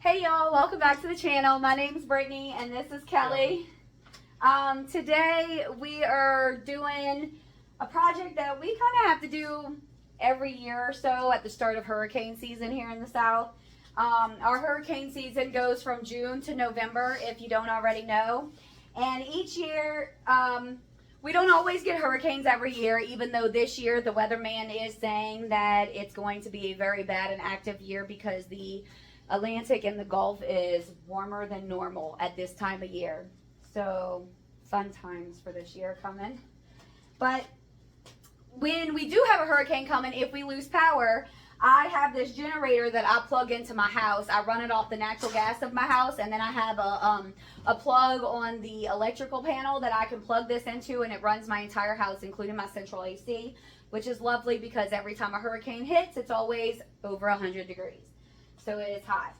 Hey y'all, welcome back to the channel. My name's Brittany and this is Kelly. Today we are doing a project that we kind of have to do every year or so at the start of hurricane season here in the South. Our hurricane season goes from June to November, if you don't already know. And each year, we don't always get hurricanes every year, even though this year the weatherman is saying that it's going to be a very bad and active year because the Atlantic and the Gulf is warmer than normal at this time of year. So fun times for this year coming. But when we do have a hurricane coming, if we lose power, I have this generator that I plug into my house. I run it off the natural gas of my house, and then I have a plug on the electrical panel that I can plug this into, and it runs my entire house, including my central AC, which is lovely because every time a hurricane hits, it's always over 100 degrees. So it is hot.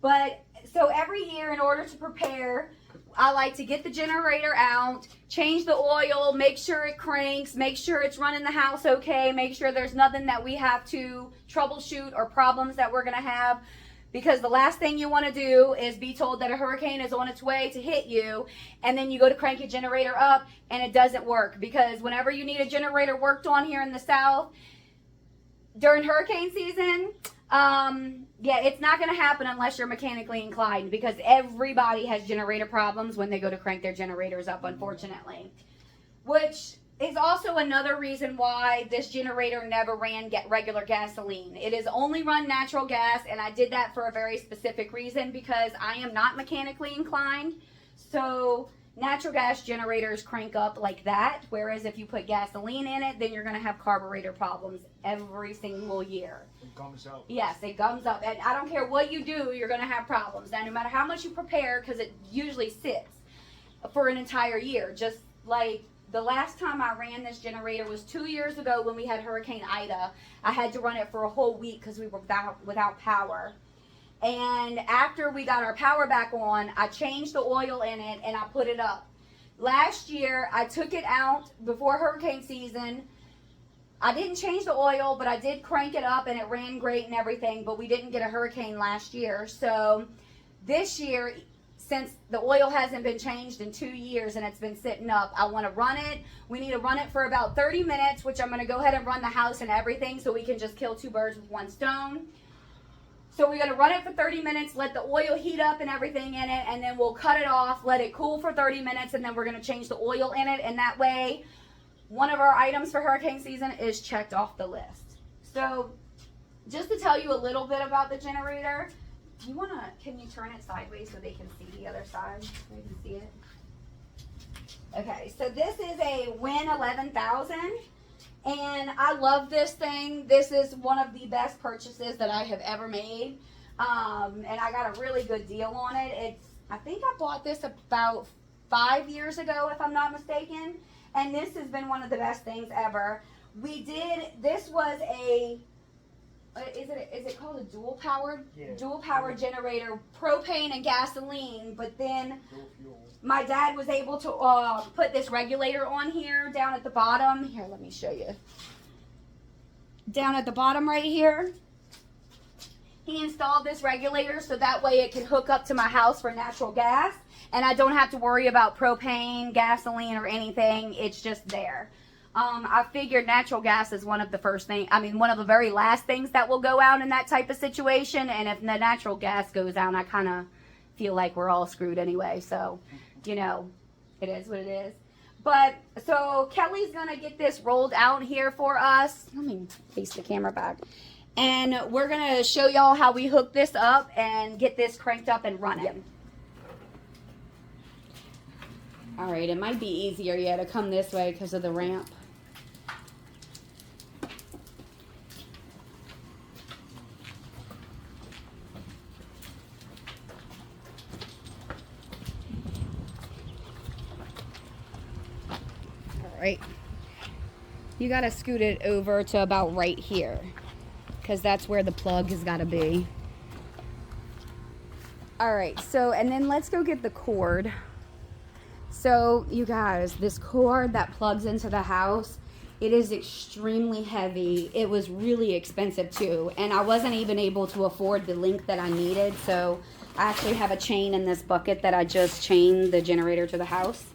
But so every year, in order to prepare, I like to get the generator out, change the oil, make sure it cranks, make sure it's running the house okay, make sure there's nothing that we have to troubleshoot or problems that we're going to have. Because the last thing you want to do is be told that a hurricane is on its way to hit you, and then you go to crank your generator up and it doesn't work. Because whenever you need a generator worked on here in the South during hurricane season, yeah, it's not going to happen unless you're mechanically inclined, because everybody has generator problems when they go to crank their generators up, unfortunately. Which is also another reason why this generator never ran regular gasoline. It is only run natural gas, and I did that for a very specific reason, because I am not mechanically inclined. So natural gas generators crank up like that, whereas if you put gasoline in it, then you're going to have carburetor problems every single year. It gums up. Yes, it gums up, and I don't care what you do, you're going to have problems. Now, no matter how much you prepare, because it usually sits for an entire year. Just like the last time I ran this generator was 2 years ago when we had Hurricane Ida. I had to run it for a whole week because we were without power. And after we got our power back on, I changed the oil in it and I put it up. Last year, I took it out before hurricane season. I didn't change the oil, but I did crank it up and it ran great and everything, but we didn't get a hurricane last year. So this year, since the oil hasn't been changed in 2 years and it's been sitting up, I want to run it. We need to run it for about 30 minutes, which I'm going to go ahead and run the house and everything so we can just kill two birds with one stone. So we're going to run it for 30 minutes, let the oil heat up and everything in it, and then we'll cut it off, let it cool for 30 minutes, and then we're going to change the oil in it. And that way, one of our items for hurricane season is checked off the list. So just to tell you a little bit about the generator, can you turn it sideways so they can see the other side? So they can see it. Okay, so this is a Win 11,000. And I love this thing. This is one of the best purchases that I have ever made. And I got a really good deal on it. I think I bought this about 5 years ago, if I'm not mistaken. And this has been one of the best things ever. This was is it called a dual powered? Yeah. Dual powered generator, propane and gasoline, but then my dad was able to put this regulator on here down at the bottom. Here, let me show you. Down at the bottom right here, he installed this regulator so that way it can hook up to my house for natural gas, and I don't have to worry about propane, gasoline, or anything. It's just there. I figured natural gas is one of the one of the very last things that will go out in that type of situation, and if the natural gas goes out, I kind of feel like we're all screwed anyway. So, you know, it is what it is. But so Kelly's gonna get this rolled out here for us. Let me face the camera back, and we're gonna show y'all how we hook this up and get this cranked up and running. Yep. All right, it might be easier to come this way because of the ramp. Right, you got to scoot it over to about right here because that's where the plug has got to be. All right, so and then let's go get the cord. So you guys, this cord that plugs into the house It is extremely heavy. It was really expensive too, and I wasn't even able to afford the length that I needed, so I actually have a chain in this bucket that I just chained the generator to the house.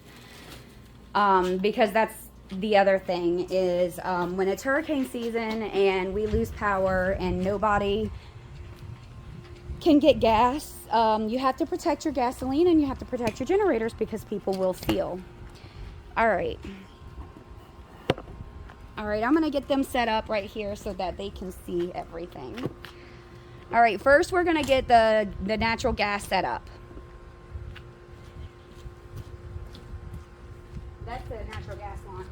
Because that's the other thing is when it's hurricane season and we lose power and nobody can get gas, you have to protect your gasoline and you have to protect your generators because people will steal. All right, I'm gonna get them set up right here so that they can see everything. All right, first we're gonna get the natural gas set up. That's the natural gas line.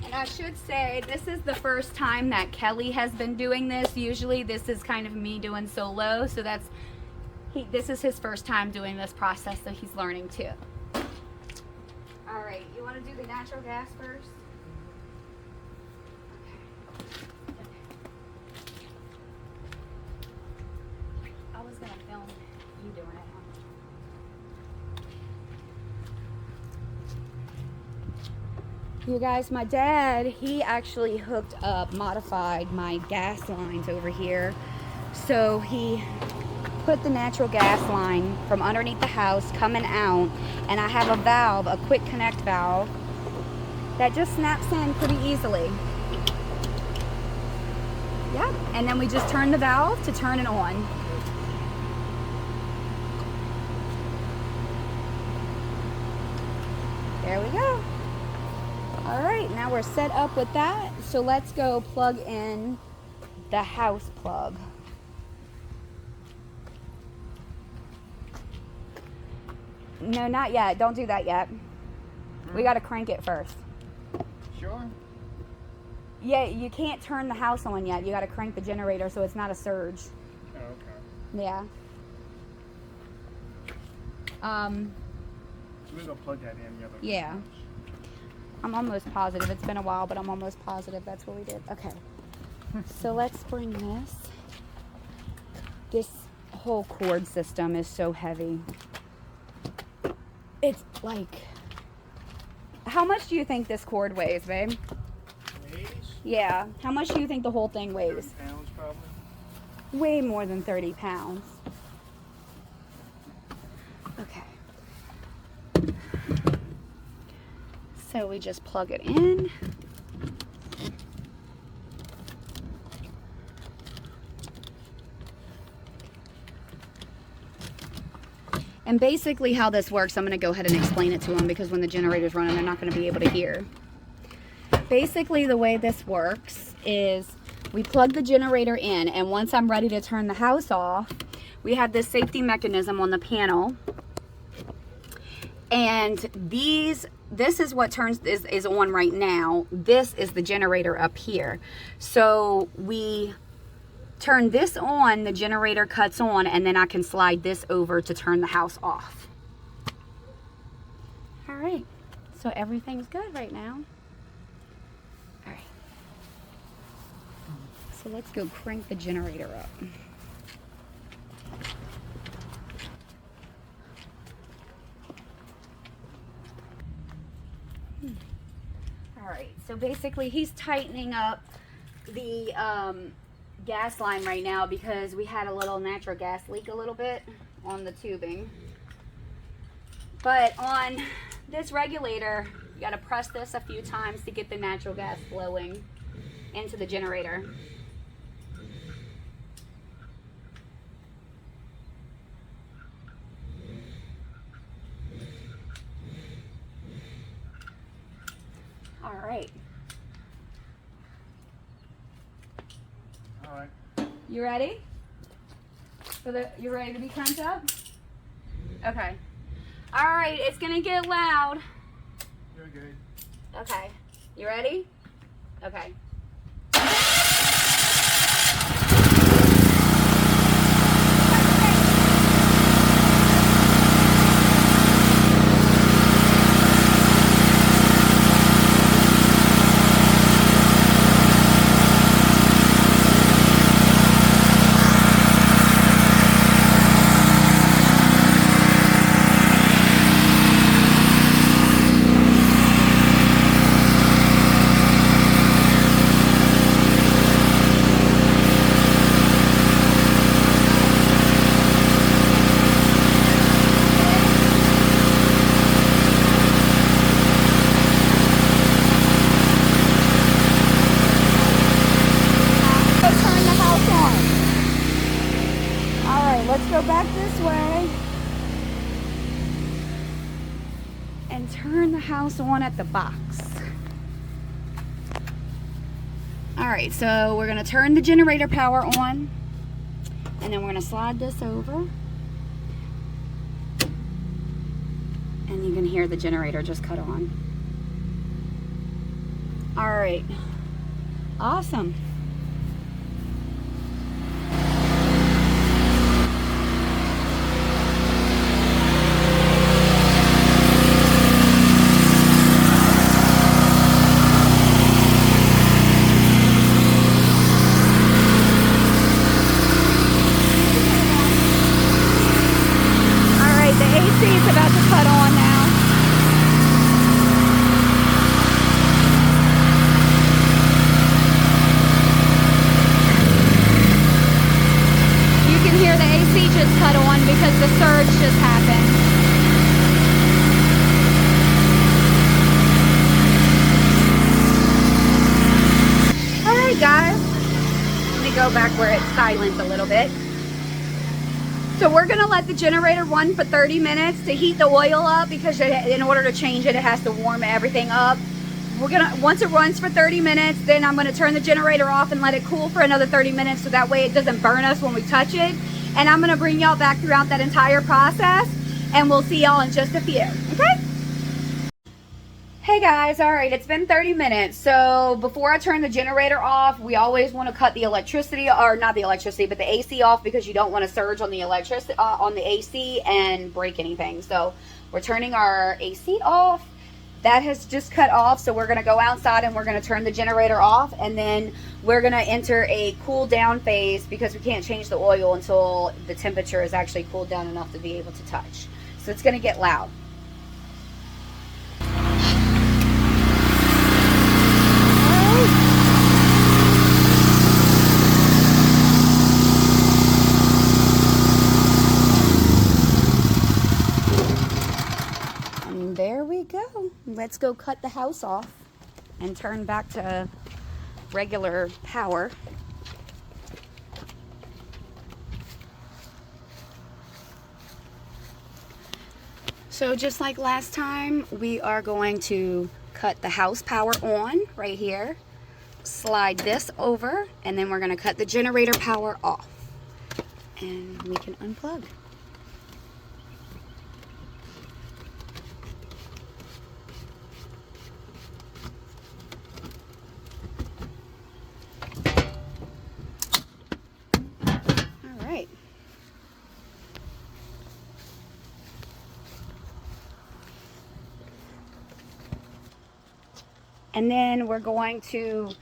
And I should say, this is the first time that Kelly has been doing this. Usually this is kind of me doing solo, so this is his first time doing this process, so he's learning too. All right, you want to do the natural gas first? Okay. I was going to film you doing it. You guys, my dad, he actually modified my gas lines over here. So he put the natural gas line from underneath the house coming out, and I have a valve, a quick connect valve, that just snaps in pretty easily. Yeah, and then we just turn the valve to turn it on. There we go. All right, now we're set up with that. So let's go plug in the house plug. No, not yet. Don't do that yet. We got to crank it first. Sure. Yeah, you can't turn the house on yet. You got to crank the generator so it's not a surge. Oh, okay. Yeah. We're gonna plug that in the other. Yeah. I'm almost positive. It's been a while, but I'm almost positive that's what we did. Okay. So let's bring this. This whole cord system is so heavy. It's like, how much do you think this cord weighs, babe? Weighs? Yeah. How much do you think the whole thing 30 weighs? pounds probably. Way more than 30 pounds. Okay. So we just plug it in. And basically how this works, I'm going to go ahead and explain it to them because when the generator's running, they're not going to be able to hear. Basically, the way this works is we plug the generator in, and once I'm ready to turn the house off, we have this safety mechanism on the panel. And this is what is on right now. This is the generator up here. So we turn this on, the generator cuts on, and then I can slide this over to turn the house off. All right, so everything's good right now. All right, so let's go crank the generator up. All right, so basically he's tightening up the gas line right now because we had a little natural gas leak a little bit on the tubing. But on this regulator, you got to press this a few times to get the natural gas flowing into the generator. All right. All right. You ready? You ready to be cranked up? Okay. All right, it's gonna get loud. You're good. Okay. You ready? Okay. back this way and turn the house on at the box. All right, so we're gonna turn the generator power on, and then we're gonna slide this over. And you can hear the generator just cut on. All right, awesome. Because the surge just happened. All right, guys. Let me go back where it's silent a little bit. So we're gonna let the generator run for 30 minutes to heat the oil up, because in order to change it, it has to warm everything up. Once it runs for 30 minutes, then I'm gonna turn the generator off and let it cool for another 30 minutes, so that way it doesn't burn us when we touch it. And I'm gonna bring y'all back throughout that entire process, and we'll see y'all in just a few, okay? Hey guys, all right, it's been 30 minutes. So before I turn the generator off, we always wanna cut the electricity, or not the electricity, but the AC off, because you don't wanna surge on the electricity, on the AC and break anything. So we're turning our AC off. That has just cut off, so we're gonna go outside and we're gonna turn the generator off, and then we're gonna enter a cool down phase, because we can't change the oil until the temperature is actually cooled down enough to be able to touch. So it's gonna get loud. There we go. Let's go cut the house off and turn back to regular power. So just like last time, we are going to cut the house power on right here, slide this over, and then we're going to cut the generator power off, and we can unplug. And then we're going to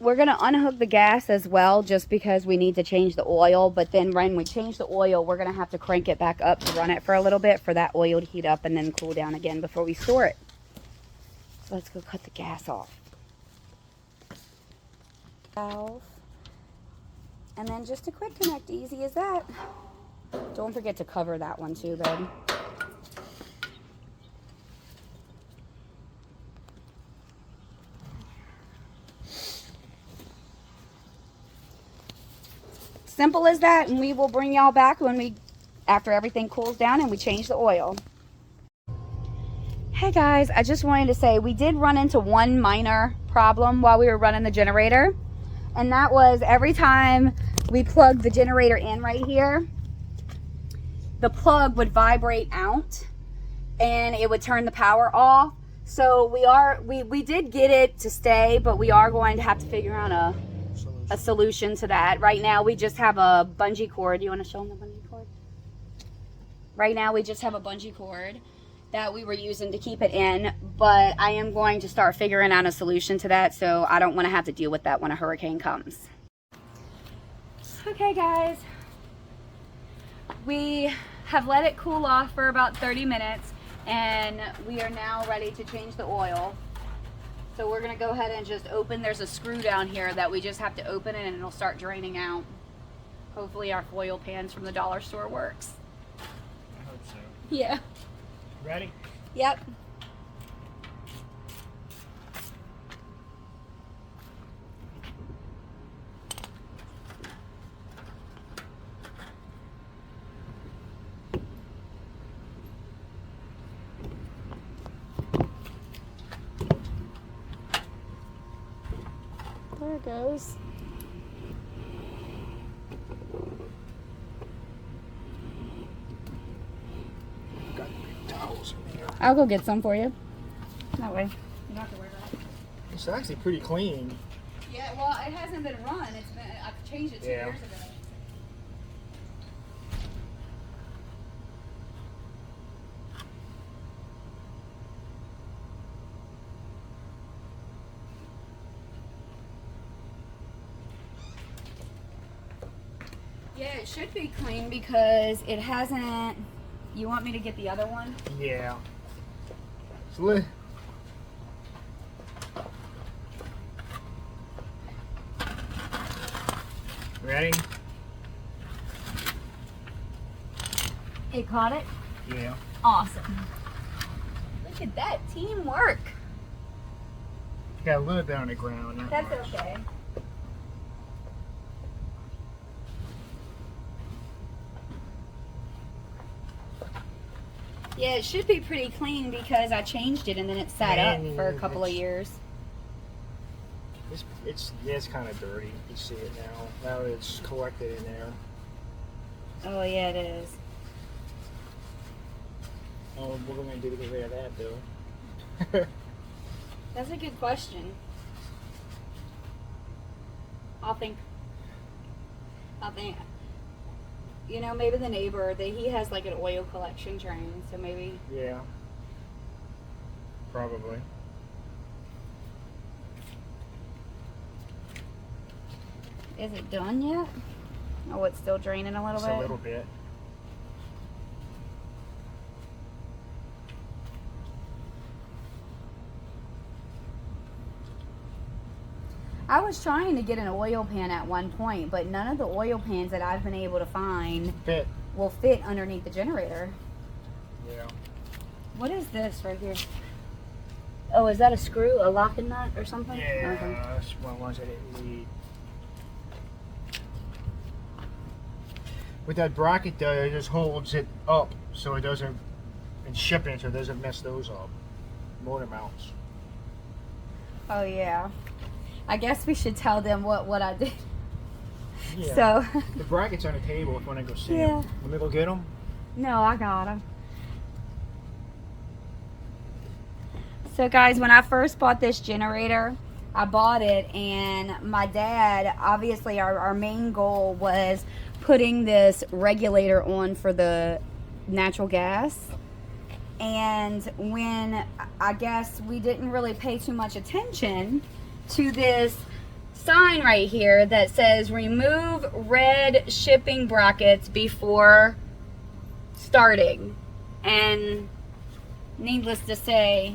unhook the gas as well, just because we need to change the oil. But then when we change the oil, we're going to have to crank it back up to run it for a little bit for that oil to heat up and then cool down again before we store it. So let's go cut the gas off. Valve. And then just a quick connect, easy as that. Don't forget to cover that one too, babe. Simple as that, and we will bring y'all back after everything cools down and we change the oil. Hey guys, I just wanted to say we did run into one minor problem while we were running the generator, and that was every time we plugged the generator in right here, the plug would vibrate out and it would turn the power off. So we did get it to stay, but we are going to have to figure out a solution to that. Right now we just have a bungee cord. You want to show them the bungee cord? Right now we just have a bungee cord that we were using to keep it in, but I am going to start figuring out a solution to that, so I don't want to have to deal with that when a hurricane comes. Okay guys, we have let it cool off for about 30 minutes and we are now ready to change the oil. So we're gonna go ahead and just open, there's a screw down here that we just have to open it and it'll start draining out. Hopefully our foil pans from the dollar store works. I hope so. Yeah. Ready? Yep. There it goes. Got big towels in here. I'll go get some for you. That way. You don't have to worry about it. It's actually pretty clean. Yeah, well, it hasn't been run. It's been, I've changed it 2 Yeah. years ago. Yeah, it should be clean because it hasn't. You want me to get the other one? Yeah. It's lit. Ready? It caught it? Yeah. Awesome. Look at that teamwork. Got a little bit on the ground. Not That's much. okay. Yeah, it should be pretty clean because I changed it and then it sat up for a couple of years. It's kind of dirty. You see it now. Now it's collected in there. Oh yeah, it is. Oh, what are we gonna do to get rid of that, Bill? That's a good question. I'll think. You know, maybe the neighbor that he has like an oil collection train, so maybe. Yeah. Probably. Is it done yet? Oh, it's still draining a little Just bit. a little bit. I was trying to get an oil pan at one point, but none of the oil pans that I've been able to find Fit. will fit underneath the generator. Yeah. What is this right here? Oh, is that a screw, a locking nut or something? Yeah. Okay. That's one of the ones I didn't need. With that bracket though, it just holds it up so it doesn't, and shipping so it doesn't mess those up. Motor mounts. Oh yeah. I guess we should tell them what I did. Yeah. So. The bracket's on the table if you want to go see Yeah. them. Let me go get them. No, I got them. So guys, when I first bought this generator, I bought it and my dad, obviously our main goal was putting this regulator on for the natural gas. And when, I guess we didn't really pay too much attention to this sign right here that says remove red shipping brackets before starting. And needless to say,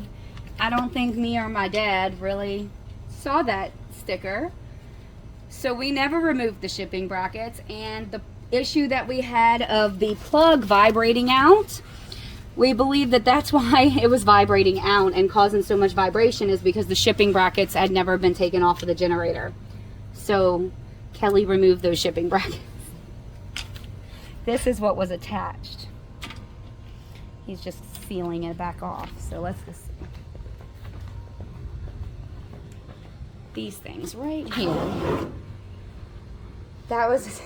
I don't think me or my dad really saw that sticker. So we never removed the shipping brackets, and the issue that we had of the plug vibrating out, we believe that that's why it was vibrating out and causing so much vibration, is because the shipping brackets had never been taken off of the generator. So Kelly removed those shipping brackets. This is what was attached. He's just sealing it back off. So let's just see. These things right here. That was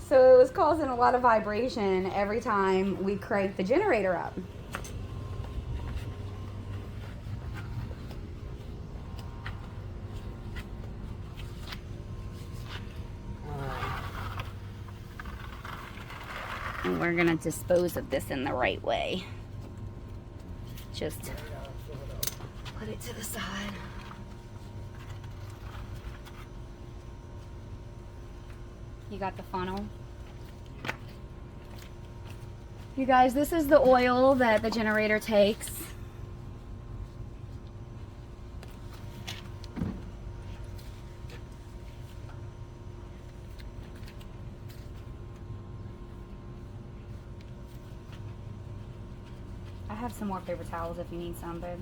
so it was causing a lot of vibration every time we cranked the generator up. And we're gonna dispose of this in the right way. Just put it to the side. You got the funnel. You guys, this is the oil that the generator takes. I have some more paper towels if you need some, babe.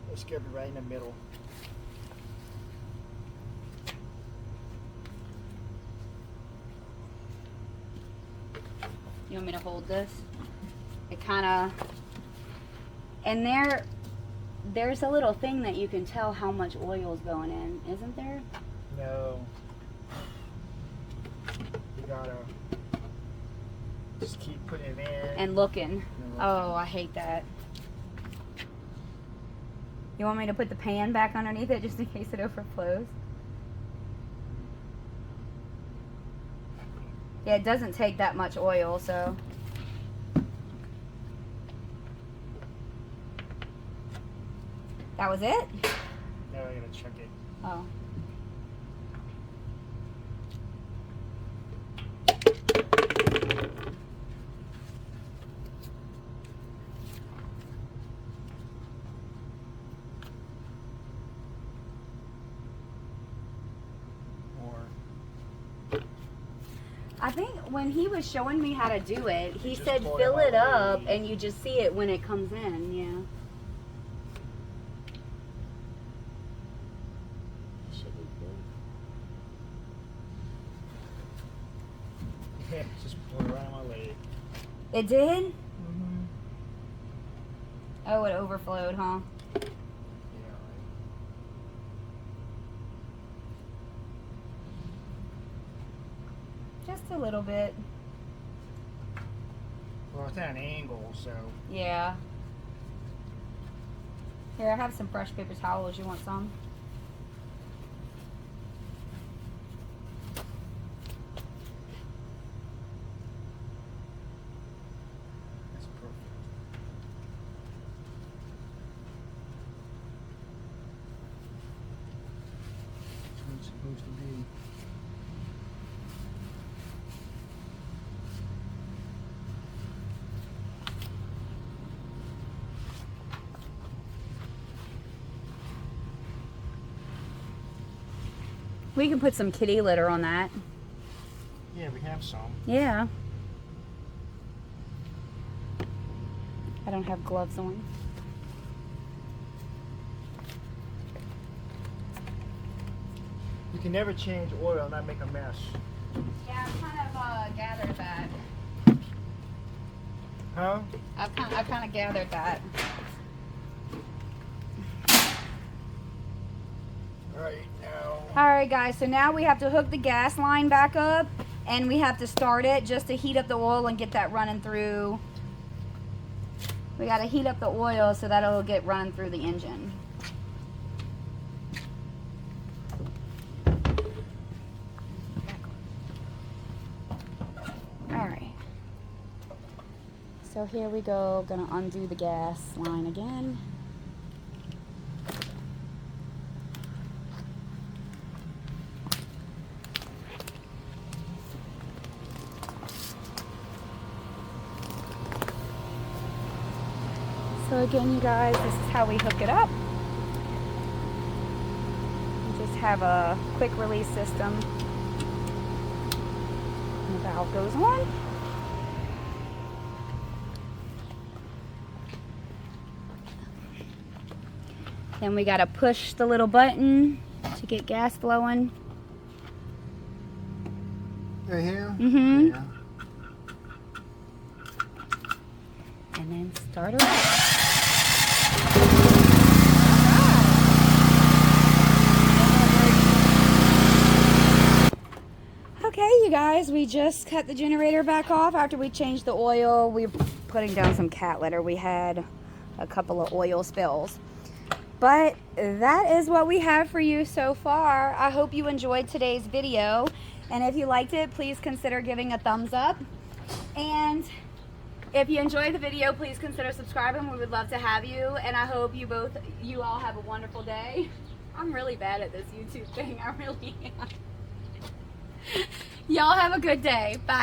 Let's get it right in the middle. You want me to hold this? It kind of, and there's a little thing that you can tell how much oil is going in, isn't there? No. You gotta just keep putting it in. And looking. Oh, I hate that. You want me to put the pan back underneath it just in case it overflows? Yeah, it doesn't take that much oil, so. That was it? Now I gotta check it. Oh. I think when he was showing me how to do it, he Just said pour fill it it up out. and you just see it when it comes in, yeah. Should be good. Yeah, just pour it right on my leg. It did? Mm-hmm. Oh, it overflowed, huh? Yeah. Just a little bit. Well, it's at an angle, so. Yeah. Here, I have some fresh paper towels. You want some? That's perfect. That's what it's supposed to be. We can put some kitty litter on that. Yeah, we have some. Yeah. I don't have gloves on. You can never change oil and not make a mess. Yeah, I've kind of gathered that. Huh? I've kind of gathered that. Right now. Alright guys, so now we have to hook the gas line back up and we have to start it just to heat up the oil and get that running through. We got to heat up the oil so that it'll get running through the engine. Alright. So here we go, gonna undo the gas line again. So again, you guys, this is how we hook it up. We just have a quick release system. And the valve goes on. Then we gotta push the little button to get gas flowing. Right here? Mm-hmm. Yeah. And then start her up. Okay, you guys, we just cut the generator back off after we changed the oil. We're putting down some cat litter. We had a couple of oil spills. But that is what we have for you so far. I hope you enjoyed today's video. And if you liked it, please consider giving a thumbs up. And if you enjoyed the video, please consider subscribing. We would love to have you. And I hope you all have a wonderful day. I'm really bad at this YouTube thing. I really am. Y'all have a good day. Bye.